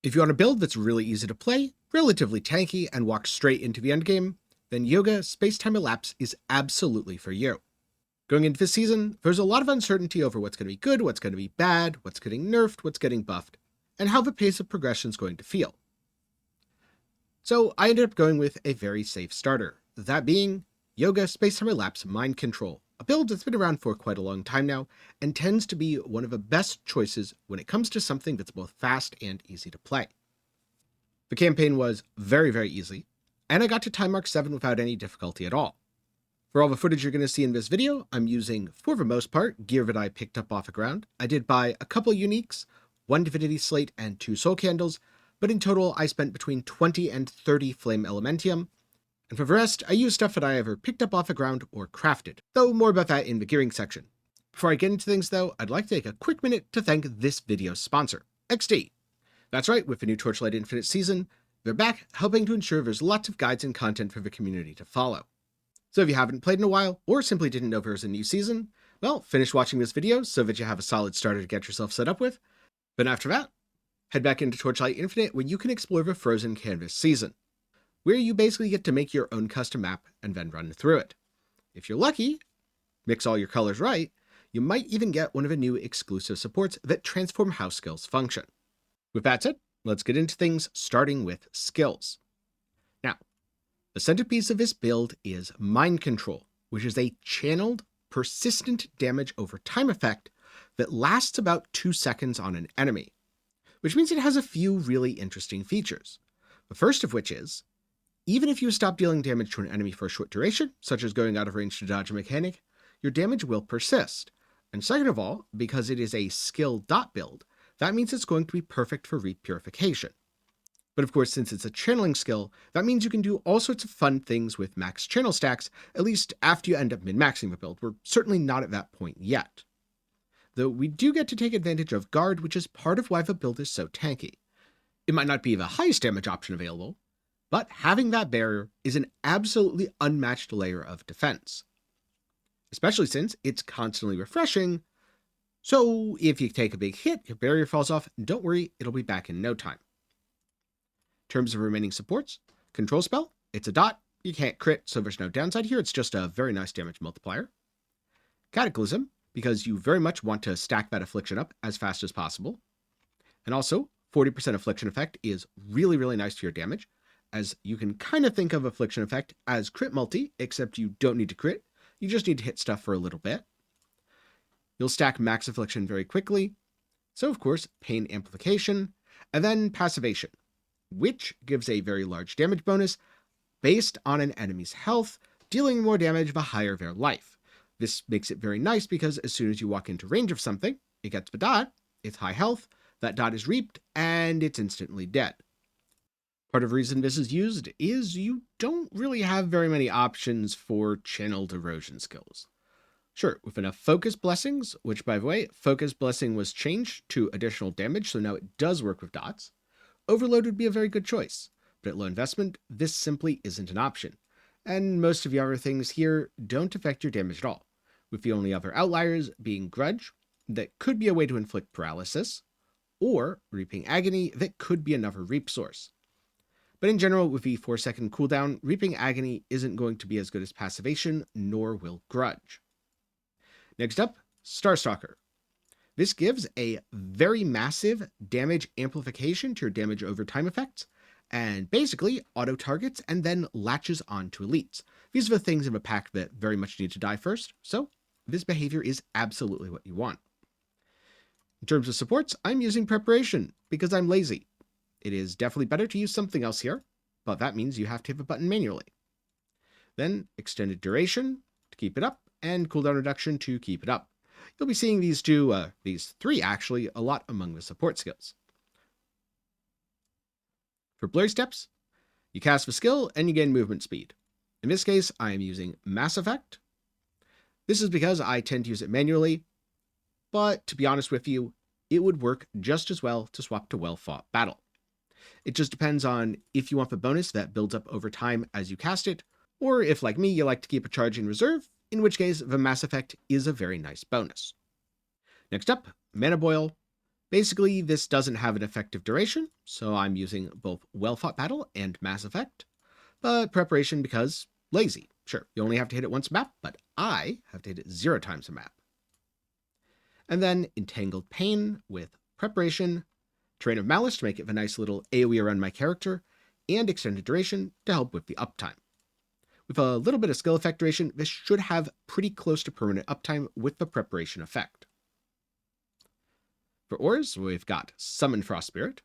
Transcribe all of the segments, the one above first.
If you want a build that's really easy to play, relatively tanky, and walks straight into the endgame, then Youga Spacetime Elapse is absolutely for you. Going into this season, there's a lot of uncertainty over what's going to be good, what's going to be bad, what's getting nerfed, what's getting buffed, and how the pace of progression is going to feel. So I ended up going with a very safe starter, that being Youga Spacetime Elapse Mind Control, a build that's been around for quite a long time now, and tends to be one of the best choices when it comes to something that's both fast and easy to play. The campaign was very, very easy, and I got to time mark 7 without any difficulty at all. For all the footage you're going to see in this video, I'm using, for the most part, gear that I picked up off the ground. I did buy a couple uniques, 1 Divinity Slate and 2 Soul Candles, but in total I spent between 20 and 30 Flame Elementium, and for the rest, I used stuff that I either picked up off the ground or crafted, though more about that in the gearing section. Before I get into things though, I'd like to take a quick minute to thank this video's sponsor, XD. That's right, with the new Torchlight Infinite season, they're back helping to ensure there's lots of guides and content for the community to follow. So if you haven't played in a while, or simply didn't know there's a new season, well, finish watching this video so that you have a solid starter to get yourself set up with. But after that, head back into Torchlight Infinite where you can explore the Frozen Canvas season, where you basically get to make your own custom map and then run through it. If you're lucky, mix all your colors right, you might even get one of the new exclusive supports that transform how skills function. With that said, let's get into things, starting with skills. Now, the centerpiece of this build is Mind Control, which is a channeled, persistent damage over time effect that lasts about 2 seconds on an enemy, which means it has a few really interesting features. The first of which is, even if you stop dealing damage to an enemy for a short duration, such as going out of range to dodge a mechanic, your damage will persist. And second of all, because it is a skill dot build, that means it's going to be perfect for reap purification. But of course, since it's a channeling skill, that means you can do all sorts of fun things with max channel stacks, at least after you end up min-maxing the build. We're certainly not at that point yet. Though we do get to take advantage of guard, which is part of why the build is so tanky. It might not be the highest damage option available, but having that barrier is an absolutely unmatched layer of defense. Especially since it's constantly refreshing, so if you take a big hit, your barrier falls off, don't worry, it'll be back in no time. In terms of remaining supports, Control Spell, it's a dot, you can't crit, so there's no downside here, it's just a very nice damage multiplier. Cataclysm, because you very much want to stack that affliction up as fast as possible. And also, 40% affliction effect is really, really nice to your damage, as you can kind of think of affliction effect as crit multi, except you don't need to crit, you just need to hit stuff for a little bit. You'll stack max affliction very quickly, so of course, pain amplification, and then passivation, which gives a very large damage bonus based on an enemy's health, dealing more damage the higher their life. This makes it very nice because as soon as you walk into range of something, it gets the dot, it's high health, that dot is reaped, and it's instantly dead. Part of the reason this is used is you don't really have very many options for channeled erosion skills. Sure, with enough Focus Blessings, which by the way, Focus Blessing was changed to additional damage, so now it does work with dots, Overload would be a very good choice, but at low investment, this simply isn't an option, and most of the other things here don't affect your damage at all, with the only other outliers being Grudge, that could be a way to inflict paralysis, or Reaping Agony, that could be another reap source. But in general, with the 4-second cooldown, Reaping Agony isn't going to be as good as Passivation, nor will Grudge. Next up, Starstalker. This gives a very massive damage amplification to your damage over time effects, and basically auto-targets and then latches onto elites. These are the things in a pack that very much need to die first, so this behavior is absolutely what you want. In terms of supports, I'm using Preparation because I'm lazy. It is definitely better to use something else here, but that means you have to hit the button manually. Then Extended Duration to keep it up, and Cooldown Reduction to keep it up. You'll be seeing these three actually, a lot among the support skills. For Blurry Steps, you cast the skill and you gain movement speed. In this case, I am using Mass Effect. This is because I tend to use it manually, but to be honest with you, it would work just as well to swap to Well Fought Battle. It just depends on if you want the bonus that builds up over time as you cast it, or if, like me, you like to keep a charge in reserve, in which case the Mass Effect is a very nice bonus. Next up, Mana Boil. Basically, this doesn't have an effective duration, so I'm using both Well-Fought Battle and Mass Effect, but Preparation because lazy. Sure, you only have to hit it once a map, but I have to hit it 0 times a map. And then Entangled Pain with Preparation, Terrain of Malice to make it a nice little AoE around my character, and Extended Duration to help with the uptime. With a little bit of skill effect duration, this should have pretty close to permanent uptime with the Preparation effect. For ores, we've got Summon Frost Spirit,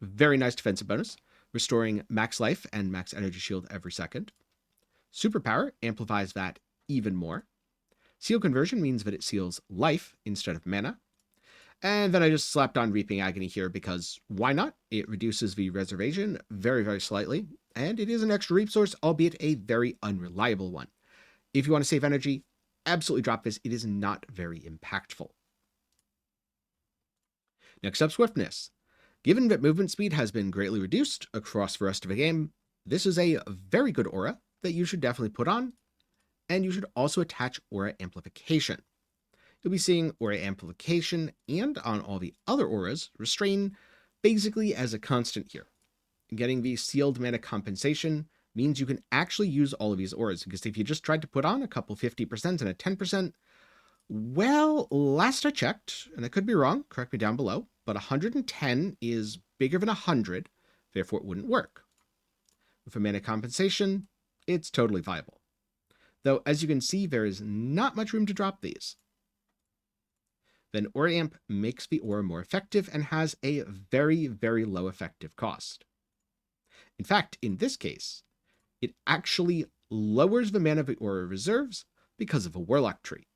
very nice defensive bonus, restoring max life and max energy shield every second. Superpower amplifies that even more. Seal Conversion means that it seals life instead of mana. And then I just slapped on Reaping Agony here because why not? It reduces the reservation very, very slightly, and it is an extra reap source, albeit a very unreliable one. If you want to save energy, absolutely drop this. It is not very impactful. Next up, Swiftness. Given that movement speed has been greatly reduced across the rest of the game, this is a very good aura that you should definitely put on, and you should also attach Aura Amplification. You'll be seeing Aura Amplification and on all the other auras, Restrain basically as a constant here. Getting the sealed mana compensation means you can actually use all of these auras, because if you just tried to put on a couple 50% and a 10%, well, last I checked, and I could be wrong, correct me down below, but 110 is bigger than 100, therefore it wouldn't work. With a mana compensation, it's totally viable. Though, as you can see, there is not much room to drop these. Then Aura Amp makes the aura more effective and has a very, very low effective cost. In fact, in this case, it actually lowers the mana the aura reserves because of a Warlock tree.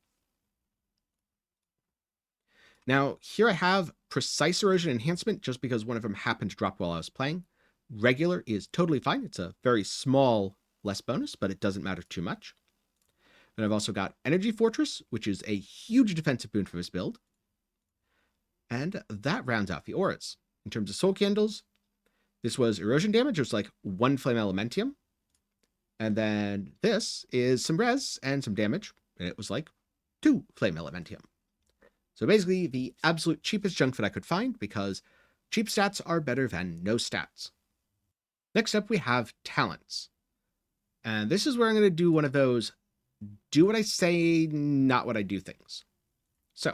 Now, here I have Precise Erosion Enhancement just because one of them happened to drop while I was playing. Regular is totally fine. It's a very small less bonus, but it doesn't matter too much. And I've also got Energy Fortress, which is a huge defensive boon for this build. And that rounds out the auras. In terms of Soul Candles, this was erosion damage. It was like 1 Flame Elementium. And then this is some res and some damage. And it was like 2 Flame Elementium. So basically the absolute cheapest junk that I could find, because cheap stats are better than no stats. Next up we have Talents. And this is where I'm going to do one of those do what I say, not what I do things. So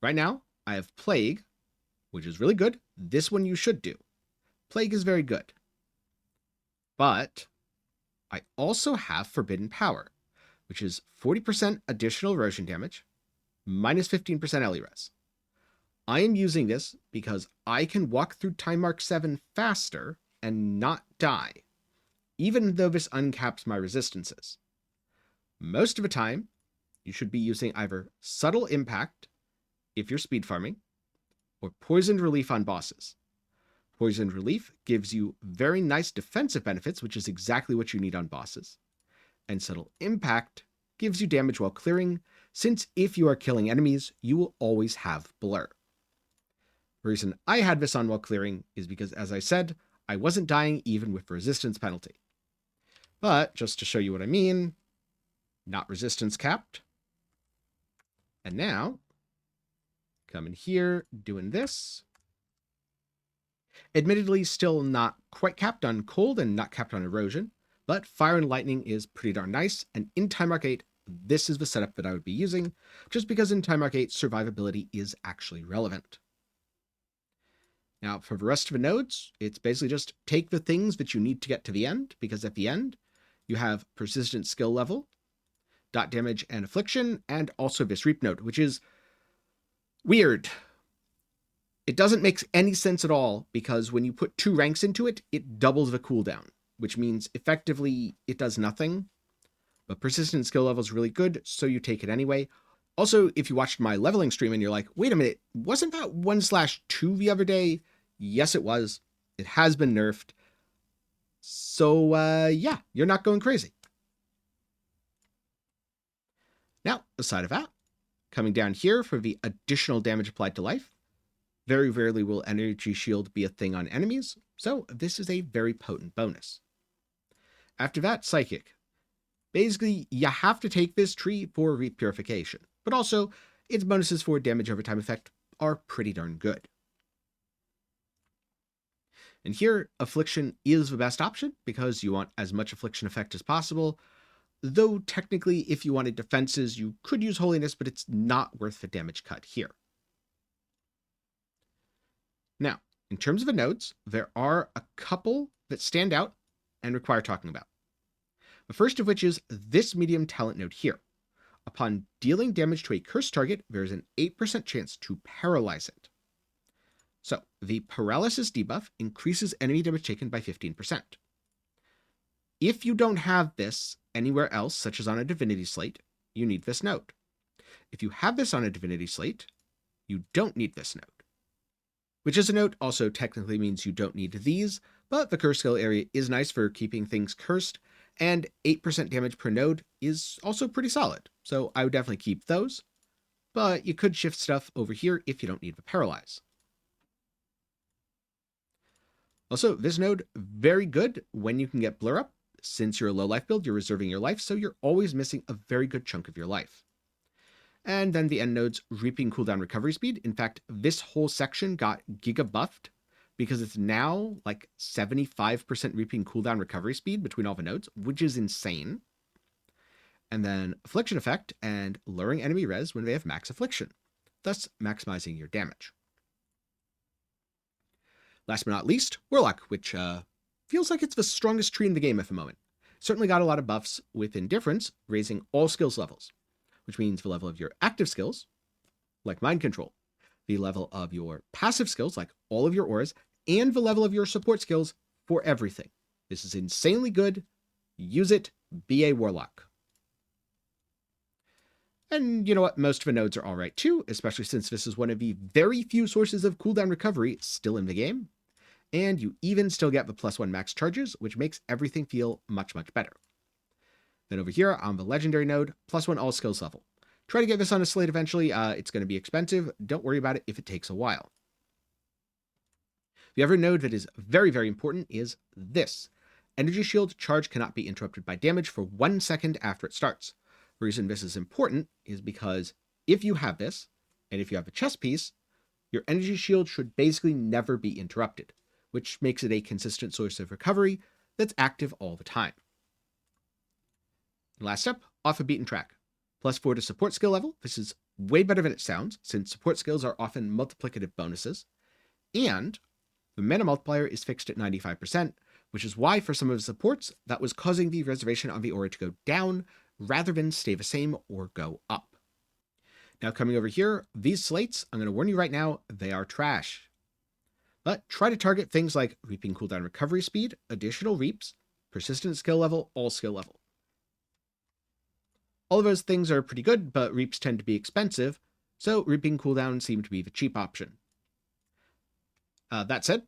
right now I have Plague, which is really good. This one you should do. Plague is very good. But I also have Forbidden Power, which is 40% additional erosion damage, minus 15% LE res. I am using this because I can walk through Time Mark 7 faster and not die, even though this uncaps my resistances. Most of the time, you should be using either Subtle Impact, if you're speed farming, or Poisoned Relief on bosses. Poisoned Relief gives you very nice defensive benefits, which is exactly what you need on bosses. And Subtle Impact gives you damage while clearing, since if you are killing enemies, you will always have Blur. The reason I had this on while clearing is because, as I said, I wasn't dying even with resistance penalty. But just to show you what I mean, not resistance capped. And now, come in here, doing this. Admittedly, still not quite capped on cold and not capped on erosion, but Fire and Lightning is pretty darn nice, and in Time Mark 8, this is the setup that I would be using, just because in Time Mark 8, survivability is actually relevant. Now, for the rest of the nodes, it's basically just take the things that you need to get to the end, because at the end, you have Persistent Skill Level, Dot Damage and Affliction, and also this Reap node, which is weird. It doesn't make any sense at all, because when you put 2 ranks into it, it doubles the cooldown, which means effectively it does nothing. But Persistent Skill Level is really good, so you take it anyway. Also, if you watched my leveling stream and you're like, wait a minute, wasn't that 1/2 the other day? Yes, it was. It has been nerfed. So, yeah, you're not going crazy. Now, aside of that, coming down here for the additional damage applied to life, very rarely will Energy Shield be a thing on enemies, so this is a very potent bonus. After that, Psychic. Basically, you have to take this tree for Reap Purification, but also its bonuses for damage over time effect are pretty darn good. And here, Affliction is the best option because you want as much Affliction effect as possible, though technically if you wanted defenses, you could use Holiness, but it's not worth the damage cut here. Now, in terms of the nodes, there are a couple that stand out and require talking about. The first of which is this medium talent node here. Upon dealing damage to a cursed target, there is an 8% chance to paralyze it. So, the paralysis debuff increases enemy damage taken by 15%. If you don't have this anywhere else, such as on a divinity slate, you need this node. If you have this on a divinity slate, you don't need this node. Which as a note also technically means you don't need these, but the curse skill area is nice for keeping things cursed, and 8% damage per node is also pretty solid, so I would definitely keep those, but you could shift stuff over here if you don't need the paralyze. Also, this node, very good when you can get Blur Up. Since you're a low life build, you're reserving your life, so you're always missing a very good chunk of your life. And then the end nodes, Reaping cooldown recovery speed. In fact, this whole section got giga buffed because it's now like 75% Reaping cooldown recovery speed between all the nodes, which is insane. And then Affliction effect and luring enemy res when they have max Affliction, thus maximizing your damage. Last but not least, Warlock, which feels like it's the strongest tree in the game at the moment. Certainly got a lot of buffs with Indifference, raising all skills levels, which means the level of your active skills, like Mind Control, the level of your passive skills, like all of your auras, and the level of your support skills for everything. This is insanely good. Use it. Be a Warlock. And you know what? Most of the nodes are all right too, especially since this is one of the very few sources of cooldown recovery still in the game. And you even still get the +1 max charges, which makes everything feel much, much better. Then over here on the legendary node, +1 all skills level. Try to get this on a slate eventually. It's going to be expensive. Don't worry about it if it takes a while. The other node that is very, very important is this. Energy shield charge cannot be interrupted by damage for 1 second after it starts. The reason this is important is because if you have this, and if you have a chest piece, your energy shield should basically never be interrupted, which makes it a consistent source of recovery that's active all the time. And last up, off a beaten track. +4 to support skill level. This is way better than it sounds, since support skills are often multiplicative bonuses. And the mana multiplier is fixed at 95%, which is why for some of the supports, that was causing the reservation on the aura to go down, rather than stay the same or go up. Now coming over here, these slates, I'm going to warn you right now, they are trash. But try to target things like Reaping cooldown recovery speed, additional reaps, persistent skill level, all skill level. All of those things are pretty good, but reaps tend to be expensive, so Reaping cooldown seemed to be the cheap option. That said,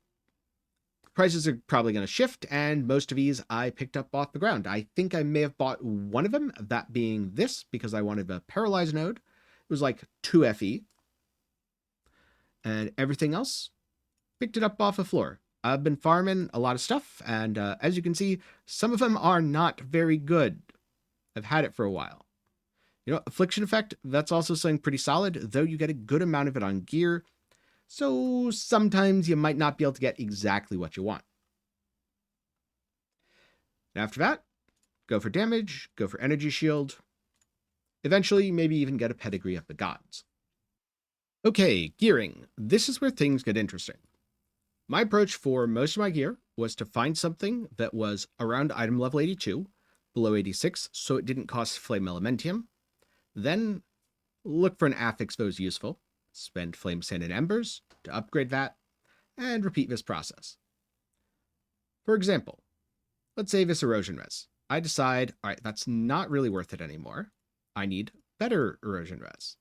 prices are probably going to shift, and most of these I picked up off the ground. I think I may have bought one of them, that being this, because I wanted a paralyzed node. It was like 2 FE. And everything else, picked it up off the floor. I've been farming a lot of stuff, and as you can see, some of them are not very good. I've had it for a while. You know, Affliction effect, that's also something pretty solid, though you get a good amount of it on gear, so sometimes you might not be able to get exactly what you want. After that, go for damage, go for energy shield, eventually maybe even get a pedigree of the gods. Okay, gearing. This is where things get interesting. My approach for most of my gear was to find something that was around item level 82, below 86, so it didn't cost Flame Elementium. Then look for an affix that was useful, spend Flame Sand and Embers to upgrade that, and repeat this process. For example, let's say this Erosion Res. I decide, alright, that's not really worth it anymore. I need better Erosion Res.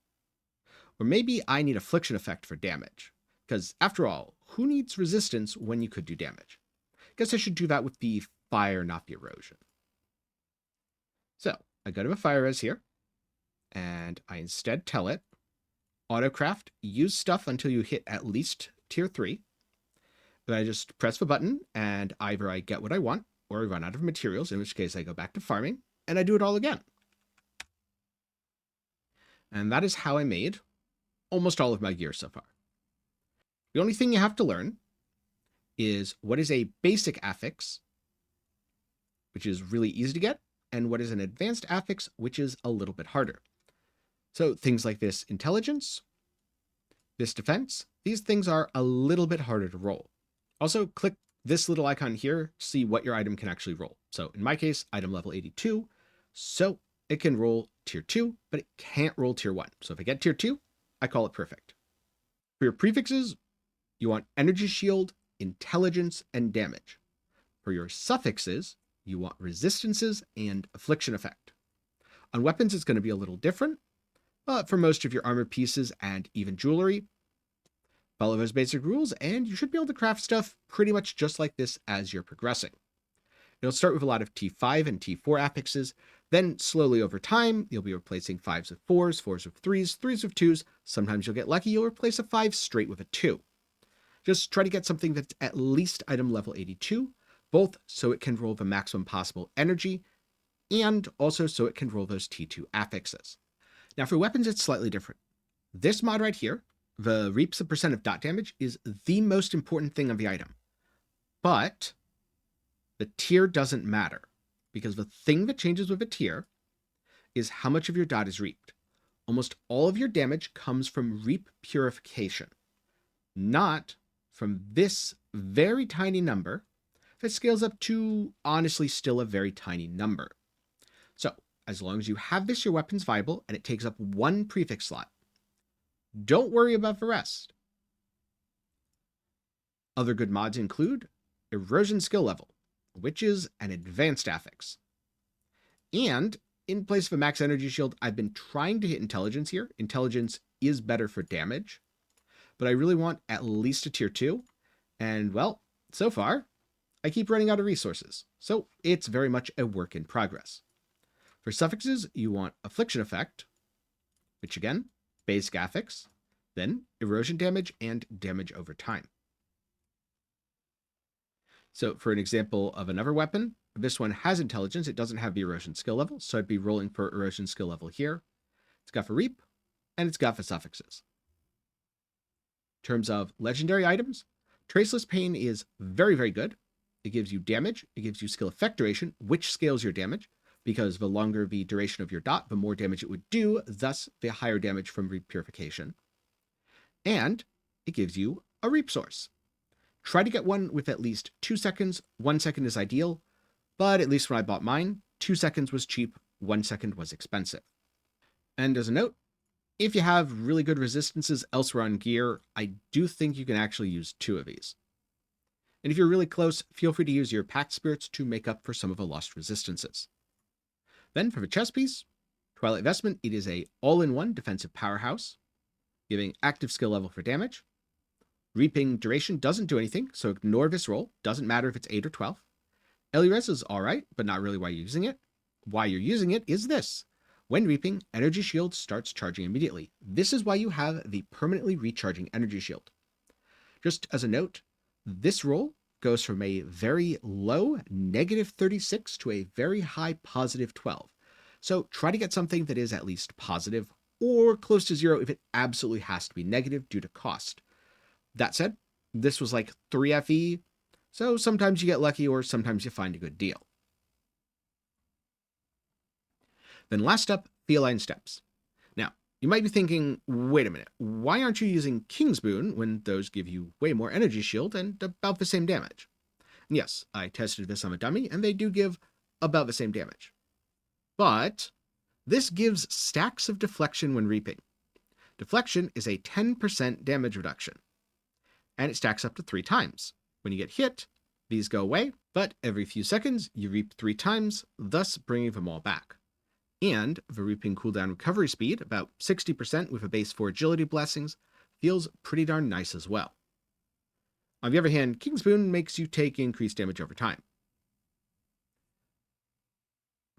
Or maybe I need Affliction effect for damage. Because after all, who needs resistance when you could do damage? Guess I should do that with the fire, not the erosion. So I go to a fire res here, and I instead tell it, autocraft, use stuff until you hit at least tier 3. Then I just press the button, and either I get what I want, or I run out of materials, in which case I go back to farming, and I do it all again. And that is how I made almost all of my gear so far. The only thing you have to learn is what is a basic affix, which is really easy to get, and what is an advanced affix, which is a little bit harder. So things like this intelligence, this defense, these things are a little bit harder to roll. Also, click this little icon here to see what your item can actually roll. So in my case, item level 82, so it can roll tier 2, but it can't roll tier 1. So if I get tier 2, I call it perfect. For your prefixes, you want energy shield, intelligence, and damage. For your suffixes, you want resistances and affliction effect. On weapons, it's going to be a little different, but for most of your armor pieces and even jewelry, follow those basic rules and you should be able to craft stuff pretty much just like this as you're progressing. It'll start with a lot of T5 and T4 affixes, then slowly over time, you'll be replacing 5s with 4s, 4s with 3s, 3s with 2s. Sometimes you'll get lucky, you'll replace a 5 straight with a 2. Just try to get something that's at least item level 82, both so it can roll the maximum possible energy, and also so it can roll those T2 affixes. Now for weapons, it's slightly different. This mod right here, the reaps a percent of dot damage, is the most important thing of the item. But the tier doesn't matter, because the thing that changes with a tier is how much of your dot is reaped. Almost all of your damage comes from reap purification, not from this very tiny number that scales up to honestly still a very tiny number. So as long as you have this, your weapon's viable and it takes up 1 prefix slot. Don't worry about the rest. Other good mods include erosion skill level, which is an advanced affix. And in place of a max energy shield, I've been trying to hit intelligence here. Intelligence is better for damage, but I really want at least a tier 2. And well, so far, I keep running out of resources. So it's very much a work in progress. For suffixes, you want affliction effect, which again, basic affix, then erosion damage and damage over time. So for an example of another weapon, this one has intelligence. It doesn't have the erosion skill level, so I'd be rolling for erosion skill level here. It's got for reap, and it's got for suffixes. In terms of legendary items, Traceless Pain is very, very good. It gives you damage, it gives you skill effect duration, which scales your damage, because the longer the duration of your dot, the more damage it would do, thus the higher damage from reap purification. And it gives you a reap source. Try to get one with at least 2 seconds. 1 second is ideal, but at least when I bought mine, 2 seconds was cheap, 1 second was expensive. And as a note, if you have really good resistances elsewhere on gear, I do think you can actually use 2 of these. And if you're really close, feel free to use your packed spirits to make up for some of the lost resistances. Then for the chest piece, Twilight Vestment, it is a all-in-one defensive powerhouse, giving active skill level for damage. Reaping duration doesn't do anything, so ignore this roll. Doesn't matter if it's 8 or 12. Elires is alright, but not really why you're using it. Why you're using it is this. When reaping, Energy Shield starts charging immediately. This is why you have the permanently recharging Energy Shield. Just as a note, this roll goes from a very low -36 to a very high +12. So try to get something that is at least positive or close to 0 if it absolutely has to be negative due to cost. That said, this was like 3 FE, so sometimes you get lucky or sometimes you find a good deal. Then last up, Feline Steps. Now, you might be thinking, wait a minute, why aren't you using King's Boon when those give you way more energy shield and about the same damage? And yes, I tested this on a dummy, and they do give about the same damage. But this gives stacks of deflection when reaping. Deflection is a 10% damage reduction, and it stacks up to 3 times. When you get hit, these go away, but every few seconds you reap 3 times, thus bringing them all back. And the reaping cooldown recovery speed, about 60% with a base 4 agility blessings, feels pretty darn nice as well. On the other hand, King's Boon makes you take increased damage over time.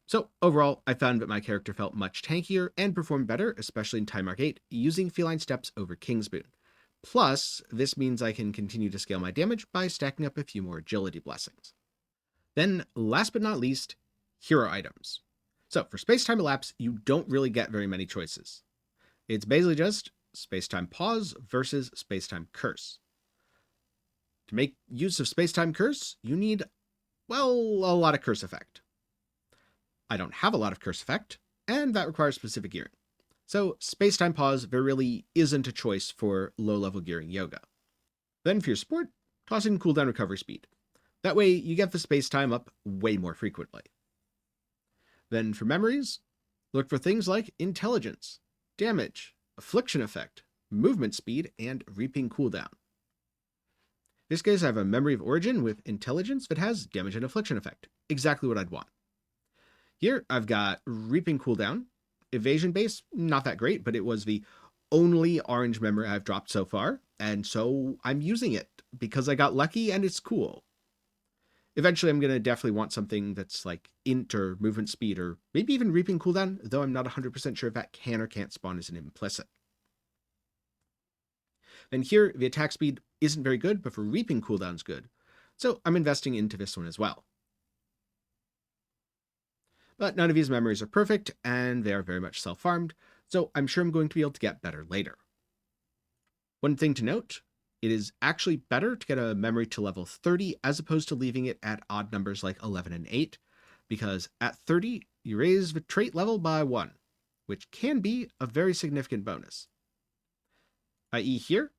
So overall, I found that my character felt much tankier and performed better, especially in Time Mark 8, using Feline Steps over King's Boon. Plus, this means I can continue to scale my damage by stacking up a few more agility blessings. Then, last but not least, hero items. So for Spacetime Elapse, you don't really get very many choices. It's basically just Spacetime Pause versus Spacetime Curse. To make use of Spacetime Curse, you need, well, a lot of curse effect. I don't have a lot of curse effect, and that requires specific gearing. So Spacetime Pause really isn't a choice for low-level gearing yoga. Then for your support, toss in cooldown recovery speed. That way you get the spacetime up way more frequently. Then for memories, look for things like intelligence, damage, affliction effect, movement speed, and reaping cooldown. In this case, I have a memory of origin with intelligence that has damage and affliction effect. Exactly what I'd want. Here, I've got reaping cooldown. Evasion base, not that great, but it was the only orange memory I've dropped so far, and so I'm using it because I got lucky and it's cool. Eventually, I'm going to definitely want something that's like int or movement speed or maybe even reaping cooldown, though I'm not 100% sure if that can or can't spawn as an implicit. Then here, the attack speed isn't very good, but for reaping cooldown's good. So I'm investing into this one as well. But none of these memories are perfect, and they are very much self-farmed, so I'm sure I'm going to be able to get better later. One thing to note, it is actually better to get a memory to level 30 as opposed to leaving it at odd numbers like 11 and 8, because at 30, you raise the trait level by 1, which can be a very significant bonus. I.e. here,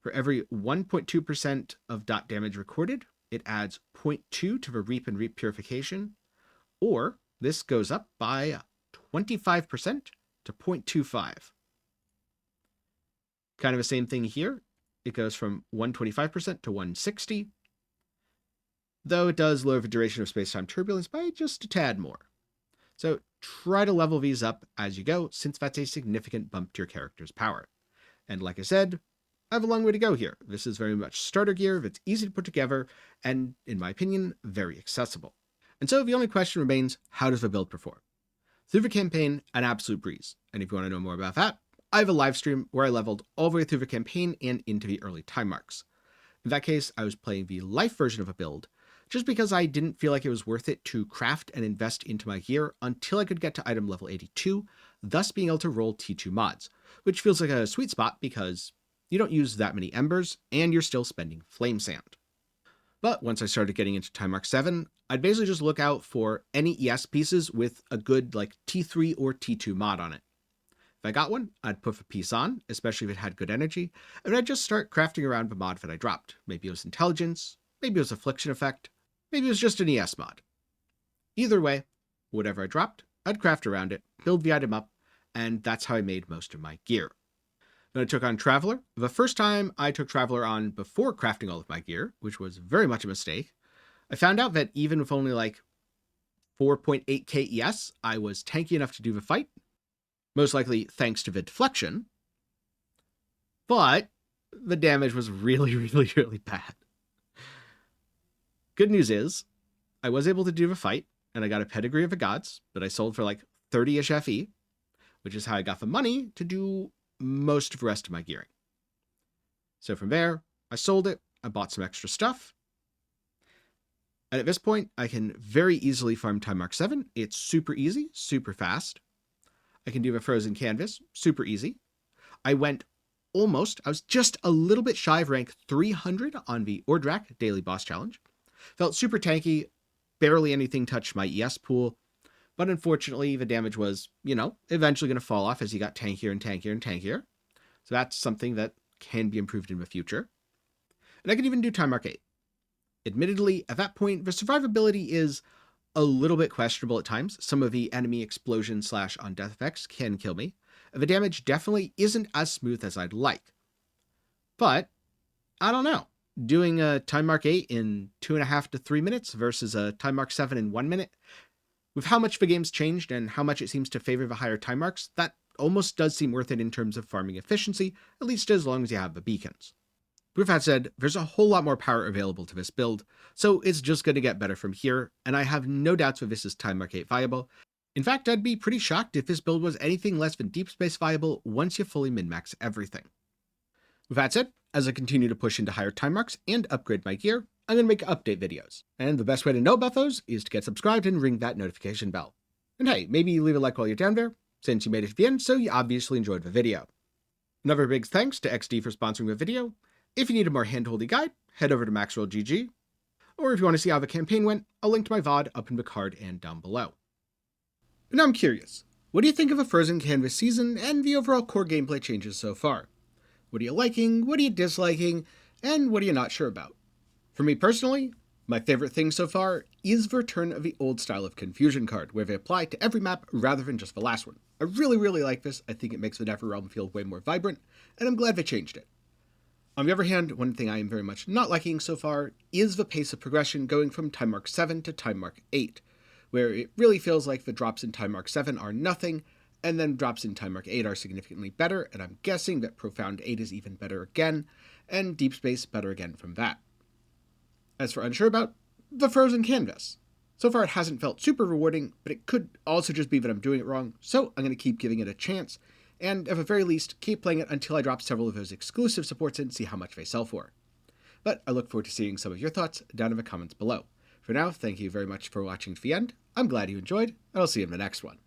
for every 1.2% of dot damage recorded, it adds 0.2 to the reap and reap purification, or this goes up by 25% to 0.25. Kind of the same thing here. It goes from 125% to 160, though it does lower the duration of space-time turbulence by just a tad more. So try to level these up as you go, since that's a significant bump to your character's power. And like I said, I have a long way to go here. This is very much starter gear that's easy to put together, and, in my opinion, very accessible. And so the only question remains, how does the build perform? Through the campaign, an absolute breeze. And if you want to know more about that, I have a live stream where I leveled all the way through the campaign and into the early time marks. In that case, I was playing the life version of a build, just because I didn't feel like it was worth it to craft and invest into my gear until I could get to item level 82, thus being able to roll T2 mods, which feels like a sweet spot because you don't use that many embers and you're still spending flame sand. But once I started getting into Time Mark 7, I'd basically just look out for any ES pieces with a good like T3 or T2 mod on it. If I got one, I'd put the piece on, especially if it had good energy, and I'd just start crafting around the mod that I dropped. Maybe it was intelligence, maybe it was affliction effect, maybe it was just an ES mod. Either way, whatever I dropped, I'd craft around it, build the item up, and that's how I made most of my gear. Then I took on Traveler. The first time I took Traveler on before crafting all of my gear, which was very much a mistake, I found out that even with only like 4.8k ES, I was tanky enough to do the fight, most likely thanks to the deflection, but the damage was really bad. Good news is, I was able to do the fight, and I got a Pedigree of the Gods that I sold for like 30-ish FE, which is how I got the money to do most of the rest of my gearing. So from there, I sold it, I bought some extra stuff, and at this point, I can very easily farm Time Mark 7. It's super easy, super fast. I can do the Frozen Canvas, super easy. I was just a little bit shy of rank 300 on the Ordrak Daily Boss Challenge. Felt super tanky, barely anything touched my ES pool, but unfortunately the damage was, eventually going to fall off as you got tankier and tankier and tankier. So that's something that can be improved in the future. And I can even do Time Mark 8. Admittedly, at that point, the survivability is a little bit questionable at times. Some of the enemy explosion / on-death effects can kill me. The damage definitely isn't as smooth as I'd like. But, I don't know. Doing a Time Mark 8 in 2.5 to 3 minutes versus a Time Mark 7 in 1 minute, with how much the game's changed and how much it seems to favor the higher time marks, that almost does seem worth it in terms of farming efficiency, at least as long as you have the beacons. With that said, there's a whole lot more power available to this build, so it's just going to get better from here, and I have no doubts that this is Time Mark 8 viable. In fact, I'd be pretty shocked if this build was anything less than Deep Space viable once you fully min-max everything. With that said, as I continue to push into higher time marks and upgrade my gear, I'm going to make update videos, and the best way to know about those is to get subscribed and ring that notification bell. And hey, maybe you leave a like while you're down there, since you made it to the end, so you obviously enjoyed the video. Another big thanks to XD for sponsoring the video, If you need a more handholdy guide, head over to MaxRollGG, or if you want to see how the campaign went, I'll link to my VOD up in the card and down below. But now I'm curious, what do you think of a Frozen Canvas season and the overall core gameplay changes so far? What are you liking, what are you disliking, and what are you not sure about? For me personally, my favorite thing so far is the return of the old style of Confusion card, where they apply to every map rather than just the last one. I really like this. I think it makes the Neverrealm feel way more vibrant, and I'm glad they changed it. On the other hand, one thing I am very much not liking so far is the pace of progression going from Time Mark 7 to Time Mark 8, where it really feels like the drops in Time Mark 7 are nothing, and then drops in Time Mark 8 are significantly better, and I'm guessing that Profound 8 is even better again, and Deep Space better again from that. As for unsure about, the Frozen Canvas. So far it hasn't felt super rewarding, but it could also just be that I'm doing it wrong, so I'm going to keep giving it a chance, and at the very least, keep playing it until I drop several of those exclusive supports in and see how much they sell for. But I look forward to seeing some of your thoughts down in the comments below. For now, thank you very much for watching to the end. I'm glad you enjoyed, and I'll see you in the next one.